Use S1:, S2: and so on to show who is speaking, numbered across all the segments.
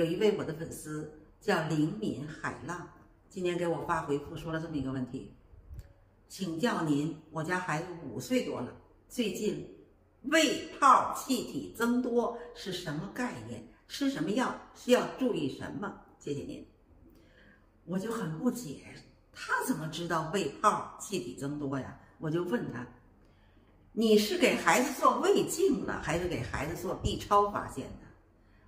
S1: 有一位我的粉丝叫灵敏海浪，今天给我发回复说了这么一个问题，请教您，我家孩子5岁多了，最近胃泡气体增多是什么概念？吃什么药？需要注意什么？谢谢您。我就很不解，他怎么知道胃泡气体增多呀？我就问他，你是给孩子做胃镜了，还是给孩子做 B 超发现的？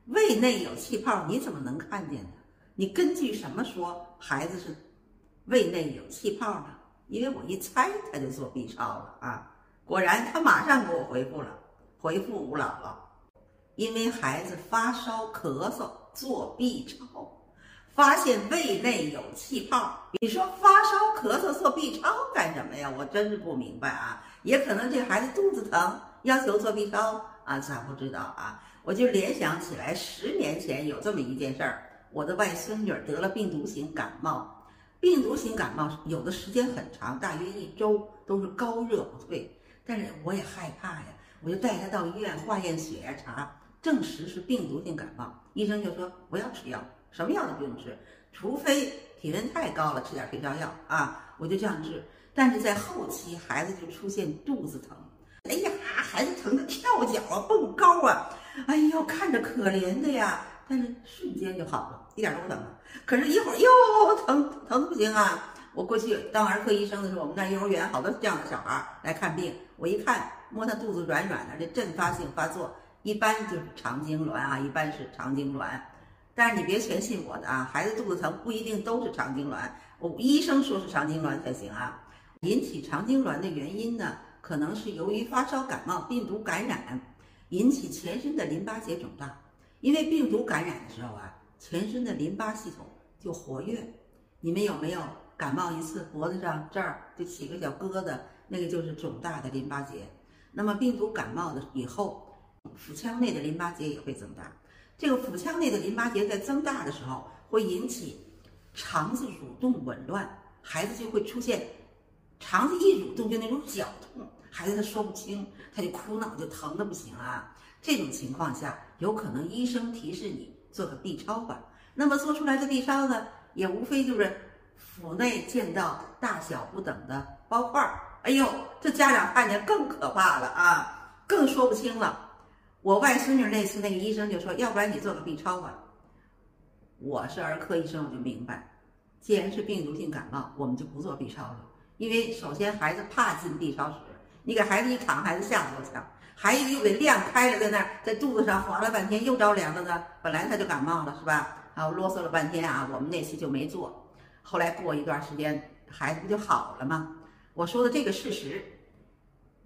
S1: 胃内有气泡，你怎么能看见呢？你根据什么说孩子是胃内有气泡呢？因为我一猜他就做 B 超了啊！果然他马上给我回复了，回复吴姥姥，因为孩子发烧咳嗽做 B 超，发现胃内有气泡。你说发烧咳嗽做 B 超干什么呀？我真是不明白啊！也可能这孩子肚子疼，要求做 B 超啊，咋不知道啊？我就联想起来10年前有这么一件事儿，我的外孙女得了病毒型感冒。病毒型感冒有的时间很长，大约1周都是高热不退，但是我也害怕呀，我就带她到医院化验血呀查，证实是病毒性感冒。医生就说不要吃药，什么药都不用吃，除非体温太高了吃点退烧药啊。我就这样治，但是在后期孩子就出现肚子疼，哎呀，孩子疼得跳脚啊，蹦高啊，哎呦，看着可怜的呀，但是瞬间就好了，一点都不疼了。可是一会儿又疼得不行啊！我过去当儿科医生的时候，我们那幼儿园好多这样的小孩来看病，我一看摸他肚子软软的，这阵发性发作，一般就是肠痉挛啊，一般是肠痉挛。但是你别全信我的啊，孩子肚子疼不一定都是肠痉挛，我医生说是肠痉挛才行啊。引起肠痉挛的原因呢，可能是由于发烧感冒病毒感染，引起全身的淋巴结肿大。因为病毒感染的时候啊，全身的淋巴系统就活跃。你们有没有感冒一次，脖子上这儿就起个小疙瘩，那个就是肿大的淋巴结。那么病毒感冒的以后，腹腔内的淋巴结也会增大。这个腹腔内的淋巴结在增大的时候，会引起肠子蠕动紊乱，孩子就会出现肠子一蠕动就那种绞痛，孩子他说不清，他就哭闹，就疼得不行啊。这种情况下，有可能医生提示你做个 B 超吧。那么做出来的 B 超呢，也无非就是腹内见到大小不等的包块儿。哎呦，这家长看见更可怕了啊，更说不清了。我外孙女那次那个医生就说，要不然你做个 B 超吧。我是儿科医生，我就明白，既然是病毒性感冒，我们就不做 B 超了。因为首先孩子怕进 B 超室，你给孩子一躺，孩子吓得多强。还有又给晾开了，在那儿在肚子上划了半天，又着凉了呢。本来他就感冒了，是吧？然后啰嗦了半天啊，我们那次就没做。后来过一段时间，孩子不就好了吗？我说的这个事实，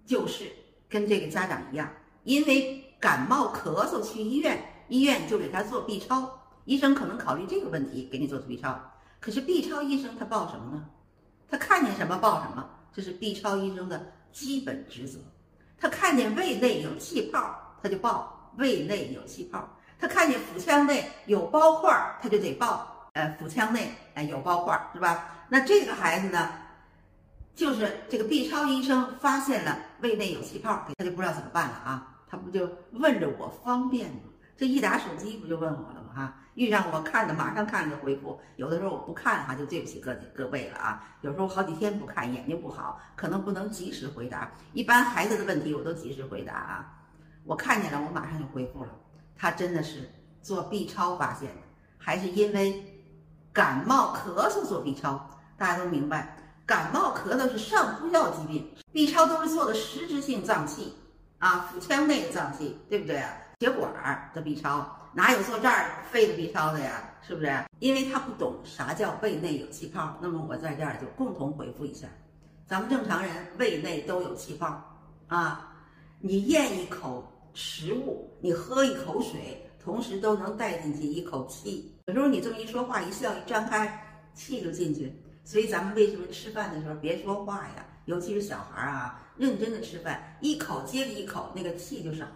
S1: 就是跟这个家长一样，因为感冒咳嗽去医院，医院就给他做 B 超，医生可能考虑这个问题给你做 B 超。可是 B 超医生他报什么呢？他看见什么报什么，这是 B 超医生的基本职责。他看见胃内有气泡，他就报胃内有气泡；他看见腹腔内有包块，他就得报腹腔内有包块，是吧？那这个孩子呢，就是这个 B 超医生发现了胃内有气泡，他就不知道怎么办了啊！他不就问着我方便吗？这一打手机不就问我了吗？哈，遇上我看的马上看着回复，有的时候我不看哈，就对不起各位了啊。有时候好几天不看，眼睛不好，可能不能及时回答。一般孩子的问题我都及时回答啊。我看见了，我马上就回复了。他真的是做 B 超发现的，还是因为感冒咳嗽做 B 超？大家都明白，感冒咳嗽是上呼吸道疾病 ，B 超都是做的实质性脏器啊，腹腔内的脏器，对不对啊？血管的 B 超哪有做这儿肺的 B 超的呀？是不是？因为他不懂啥叫胃内有气泡，那么我在这儿就共同回复一下，咱们正常人胃内都有气泡啊，你咽一口食物，你喝一口水，同时都能带进去一口气。有时候你这么一说话，一笑一张开，气就进去。所以咱们为什么吃饭的时候别说话呀？尤其是小孩啊，认真的吃饭，一口接着一口，那个气就少。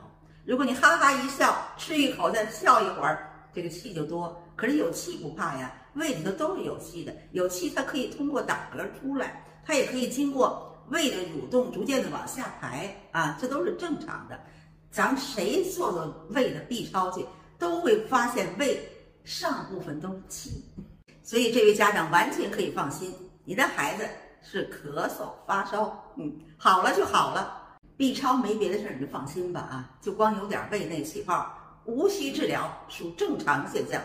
S1: 如果你哈哈一笑，吃一口再笑一会儿，这个气就多。可是有气不怕呀，胃里头都是有气的，有气它可以通过打嗝出来，它也可以经过胃的蠕动逐渐的往下排啊，这都是正常的。咱们谁做胃的 B 超去，都会发现胃上部分都是气。所以这位家长完全可以放心，你的孩子是咳嗽发烧，好了就好了。B 超没别的事儿，你就放心吧啊，就光有点胃内气泡，无需治疗，属正常现象。